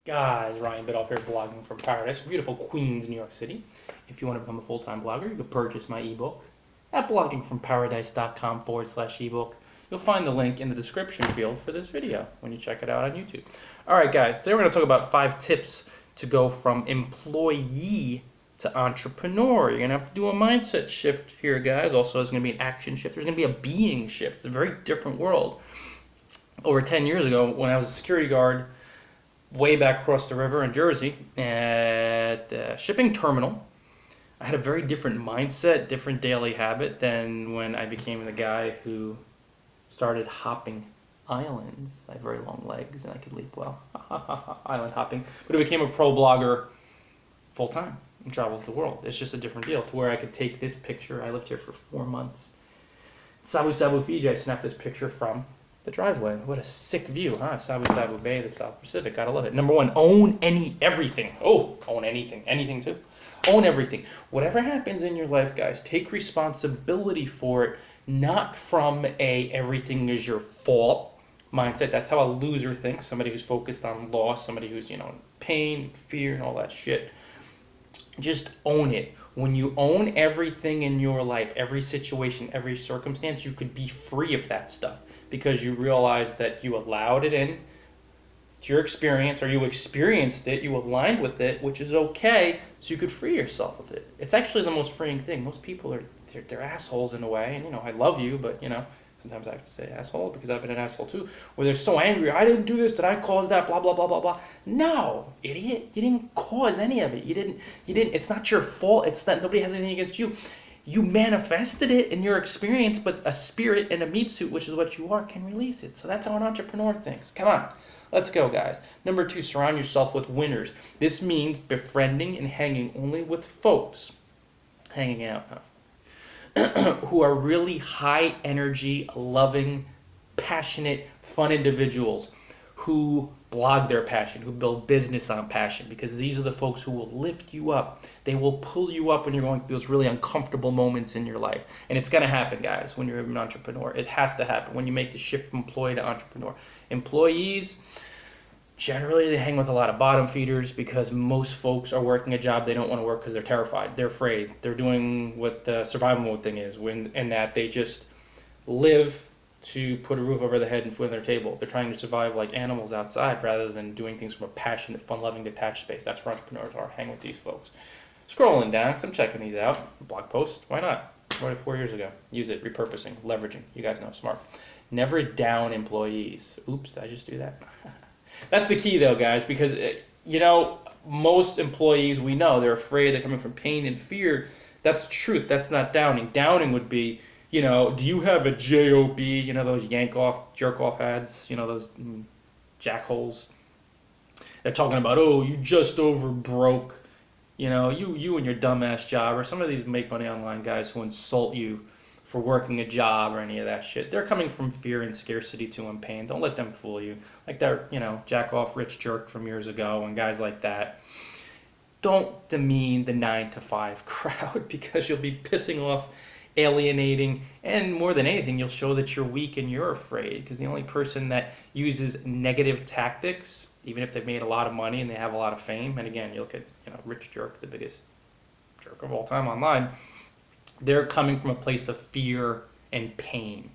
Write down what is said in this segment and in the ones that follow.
Guys, Ryan Biddulph here, blogging from paradise, beautiful Queens, New York City. If you want to become a full-time blogger, you can purchase my ebook at bloggingfromparadise.com/ebook. You'll find the link in the description field for this video when you check it out on YouTube. All right, guys, today we're going to talk about 5 tips to go from employee to entrepreneur. You're going to have to do a mindset shift here, guys. Also, there's going to be an action shift. There's going to be a being shift. It's a very different world. Over 10 years ago, when I was a security guard, way back across the river in Jersey at the shipping terminal, I had a very different mindset, different daily habit than when I became the guy who started hopping islands. I have very long legs and I could leap well. Island hopping. But I became a pro blogger full time and travels the world. It's just a different deal to where I could take this picture. I lived here for 4 months. Sabu Sabu, Fiji, I snapped this picture from the driveway. What a sick view, huh? Sabu Sabu Bay, the South Pacific. Gotta love it. Number 1, own everything. Oh, own anything. Anything too. Own everything. Whatever happens in your life, guys, take responsibility for it, not from a everything is your fault mindset. That's how a loser thinks. Somebody who's focused on loss, somebody who's, pain, fear, and all that shit. Just own it. When you own everything in your life, every situation, every circumstance, you could be free of that stuff because you realize that you allowed it in to your experience, or you experienced it, you aligned with it, which is okay, so you could free yourself of it. It's actually the most freeing thing. Most people they're assholes in a way, and I love you, but sometimes I have to say asshole because I've been an asshole too, where they're so angry, I didn't do this, did I cause that, blah, blah, blah, blah, blah. No, idiot, you didn't cause any of it. You didn't, it's not your fault, it's not, nobody has anything against you. You manifested it in your experience, but a spirit in a meat suit, which is what you are, can release it. So that's how an entrepreneur thinks. Come on, let's go, guys. Number 2, surround yourself with winners. This means befriending and hanging only with folks, hanging out, who are really high energy, loving, passionate, fun individuals who blog their passion, who build business on passion, because these are the folks who will lift you up. They will pull you up when you're going through those really uncomfortable moments in your life. And it's going to happen, guys, when you're an entrepreneur. It has to happen when you make the shift from employee to entrepreneur. Employees, generally, they hang with a lot of bottom feeders because most folks are working a job they don't want to work because they're terrified. They're afraid. They're doing what the survival mode thing is, and that they just live to put a roof over their head and food on their table. They're trying to survive like animals outside rather than doing things from a passionate, fun-loving, detached space. That's where entrepreneurs are. Hang with these folks. Scrolling down, because I'm checking these out. Blog post. Why not? Wrote it 4 years ago. Use it. Repurposing. Leveraging. You guys know. Smart. Never down employees. Oops, did I just do that? That's the key, though, guys, because, most employees we know, they're afraid, they're coming from pain and fear. That's truth. That's not downing. Downing would be, do you have a job? Those yank off, jerk off ads, those jackholes. They're talking about, oh, you just over broke, you and your dumbass job, or some of these make money online guys who insult you for working a job or any of that shit. They're coming from fear and scarcity to and pain. Don't let them fool you. Like that, jack off rich jerk from years ago and guys like that. Don't demean the 9-to-5 crowd because you'll be pissing off, alienating, and more than anything, you'll show that you're weak and you're afraid, because the only person that uses negative tactics, even if they've made a lot of money and they have a lot of fame, and again, you look at, Rich Jerk, the biggest jerk of all time online, they're coming from a place of fear and pain.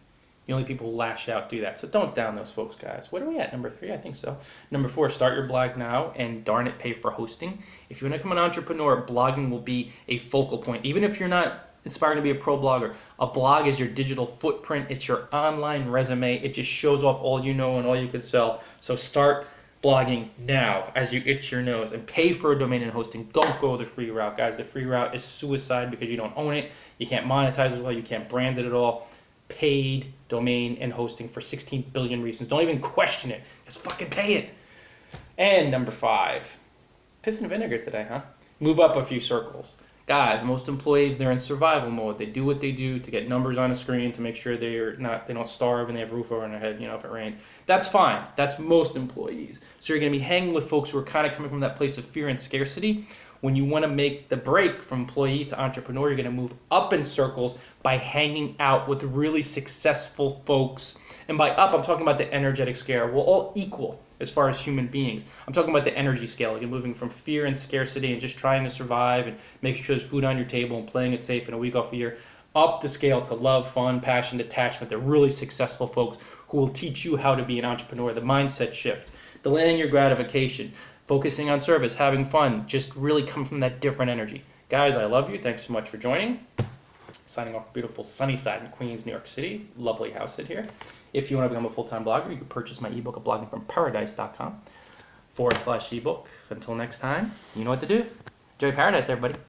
The only people who lash out do that. So don't down those folks, guys. What are we at? Number 3? I think so. Number 4, start your blog now and darn it, pay for hosting. If you want to become an entrepreneur, blogging will be a focal point. Even if you're not inspired to be a pro blogger, a blog is your digital footprint. It's your online resume. It just shows off all you know and all you can sell. So start blogging now as you itch your nose, and pay for a domain and hosting. Don't go the free route, guys. The free route is suicide because you don't own it. You can't monetize it well. You can't brand it at all. Paid domain and hosting for 16 billion reasons. Don't even question it. Just fucking pay it. And number 5, piss and vinegar today, huh? Move up a few circles. Guys, most employees, they're in survival mode. They do what they do to get numbers on a screen to make sure they don't starve and they have a roof over their head, if it rains. That's fine. That's most employees. So you're going to be hanging with folks who are kind of coming from that place of fear and scarcity. When you want to make the break from employee to entrepreneur, you're going to move up in circles by hanging out with really successful folks. And by up, I'm talking about the energetic scale. We're all equal. as far as human beings. I'm talking about the energy scale. You're moving from fear and scarcity and just trying to survive and making sure there's food on your table and playing it safe in a week off a year, up the scale to love, fun, passion, detachment. They're really successful folks who will teach you how to be an entrepreneur, the mindset shift, delaying your gratification, focusing on service, having fun, just really come from that different energy. Guys, I love you. Thanks so much for joining. Signing off beautiful Sunnyside in Queens, New York City. Lovely house sit here. If you want to become a full-time blogger, you can purchase my ebook at bloggingfromparadise.com/ebook. Until next time, you know what to do. Enjoy paradise, everybody.